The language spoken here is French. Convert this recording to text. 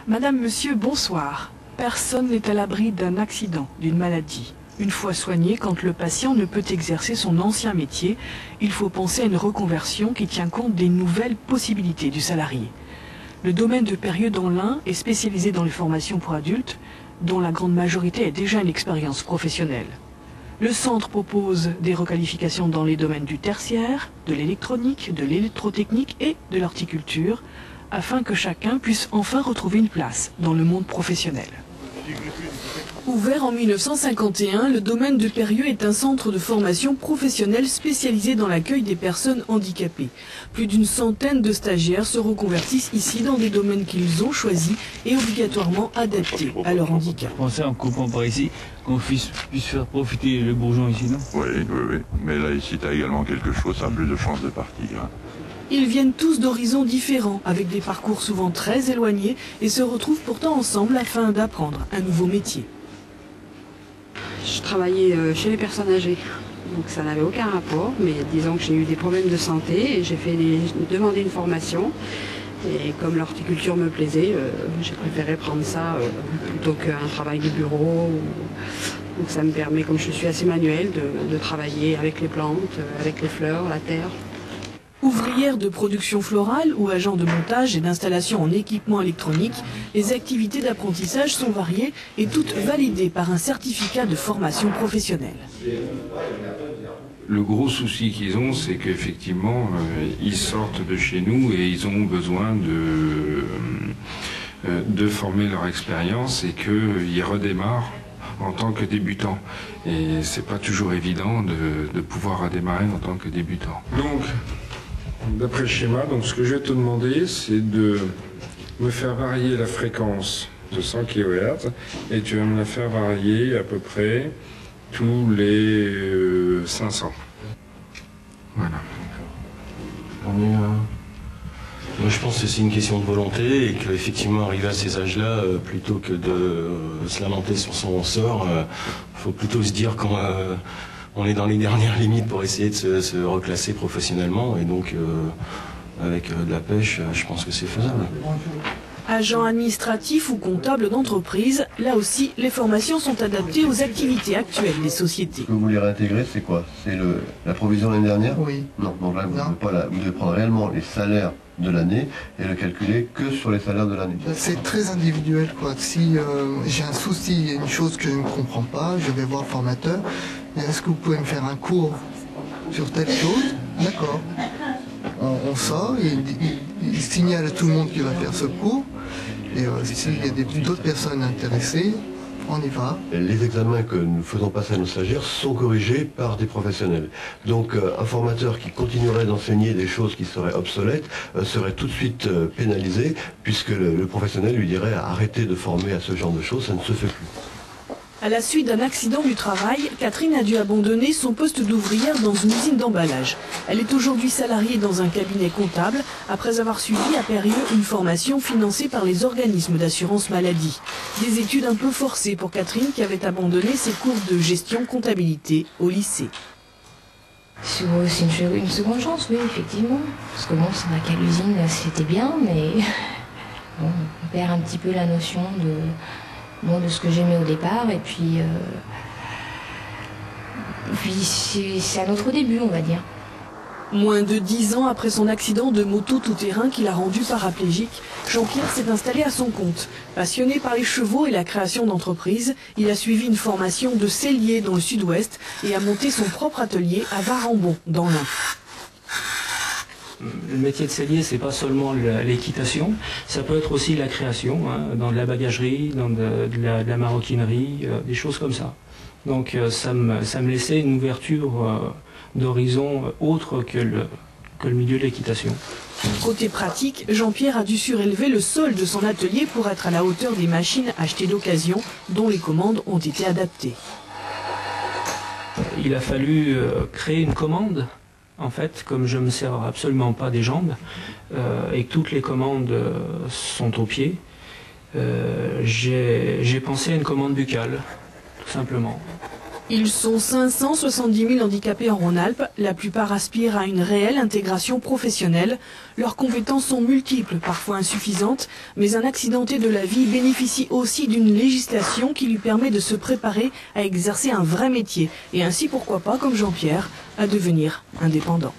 Madame, monsieur, bonsoir. Personne n'est à l'abri d'un accident, d'une maladie. Une fois soigné, quand le patient ne peut exercer son ancien métier, il faut penser à une reconversion qui tient compte des nouvelles possibilités du salarié. Le domaine de Périeux dans l'Ain est spécialisé dans les formations pour adultes, dont la grande majorité a déjà une expérience professionnelle. Le centre propose des requalifications dans les domaines du tertiaire, de l'électronique, de l'électrotechnique et de l'horticulture, afin que chacun puisse enfin retrouver une place dans le monde professionnel. Ouvert en 1951, le domaine de Périeux est un centre de formation professionnelle spécialisé dans l'accueil des personnes handicapées. Plus d'une centaine de stagiaires se reconvertissent ici dans des domaines qu'ils ont choisis et obligatoirement adaptés à leur handicap. Je pensais en coupant par ici qu'on puisse faire profiter le bourgeon ici, non? Oui. Mais là, ici, tu as également quelque chose, ça a plus de chances de partir. Hein. Ils viennent tous d'horizons différents, avec des parcours souvent très éloignés, et se retrouvent pourtant ensemble afin d'apprendre un nouveau métier. Je travaillais chez les personnes âgées, donc ça n'avait aucun rapport, mais disons que j'ai eu des problèmes de santé et j'ai demandé une formation. Et comme l'horticulture me plaisait, j'ai préféré prendre ça plutôt qu'un travail de bureau. Donc ça me permet, comme je suis assez manuelle, de travailler avec les plantes, avec les fleurs, la terre. Ouvrière de production florale ou agent de montage et d'installation en équipement électronique, les activités d'apprentissage sont variées et toutes validées par un certificat de formation professionnelle. Le gros souci qu'ils ont, c'est qu'effectivement, ils sortent de chez nous et ils ont besoin de former leur expérience et qu'ils redémarrent en tant que débutants. Et c'est pas toujours évident de pouvoir redémarrer en tant que débutant. Donc, d'après le schéma, ce que je vais te demander, c'est de me faire varier la fréquence de 100 kHz et tu vas me la faire varier à peu près tous les 500. Voilà. Moi, je pense que c'est une question de volonté et qu'effectivement, arriver à ces âges-là, plutôt que de se lamenter sur son sort, il faut plutôt se dire qu'on est dans les dernières limites pour essayer de se reclasser professionnellement. Et donc, avec de la pêche, je pense que c'est faisable. Agent administratif ou comptable d'entreprise, là aussi, les formations sont adaptées aux activités actuelles des sociétés. Ce que vous voulez réintégrer, c'est quoi? C'est la provision l'année dernière? Oui. Non, donc là, vous devez prendre réellement les salaires de l'année et le calculer que sur les salaires de l'année. C'est très individuel, quoi. Si j'ai un souci, une chose que je ne comprends pas, je vais voir le formateur. Est-ce que vous pouvez me faire un cours sur telle chose? D'accord. On sort, il signale à tout le monde qu'il va faire ce cours. Et s'il y a d'autres personnes intéressées, on y va. Les examens que nous faisons passer à nos stagiaires sont corrigés par des professionnels. Donc un formateur qui continuerait d'enseigner des choses qui seraient obsolètes serait tout de suite pénalisé, puisque le professionnel lui dirait arrêtez de former à ce genre de choses, ça ne se fait plus. À la suite d'un accident du travail, Catherine a dû abandonner son poste d'ouvrière dans une usine d'emballage. Elle est aujourd'hui salariée dans un cabinet comptable après avoir suivi à Périeux une formation financée par les organismes d'assurance maladie. Des études un peu forcées pour Catherine qui avait abandonné ses cours de gestion comptabilité au lycée. C'est une seconde chance, oui, effectivement. Parce que bon, c'est vrai qu'à l'usine, c'était bien, mais bon, on perd un petit peu la notion de ce que j'aimais au départ, et puis c'est un autre début, on va dire. Moins de 10 ans après son accident de moto tout-terrain qui l'a rendu paraplégique, Jean-Pierre s'est installé à son compte. Passionné par les chevaux et la création d'entreprises, il a suivi une formation de sellier dans le sud-ouest et a monté son propre atelier à Varambon, dans l'Ain. Le métier de sellier, c'est pas seulement l'équitation, ça peut être aussi la création, hein, dans de la bagagerie, dans de la maroquinerie, des choses comme ça. Donc ça me laissait une ouverture d'horizon autre que le milieu de l'équitation. Côté pratique, Jean-Pierre a dû surélever le sol de son atelier pour être à la hauteur des machines achetées d'occasion, dont les commandes ont été adaptées. Il a fallu créer une commande. En fait, comme je ne me sers absolument pas des jambes et que toutes les commandes sont aux pieds, j'ai pensé à une commande buccale, tout simplement. Ils sont 570 000 handicapés en Rhône-Alpes. La plupart aspirent à une réelle intégration professionnelle. Leurs compétences sont multiples, parfois insuffisantes, mais un accidenté de la vie bénéficie aussi d'une législation qui lui permet de se préparer à exercer un vrai métier et ainsi, pourquoi pas, comme Jean-Pierre, à devenir indépendant.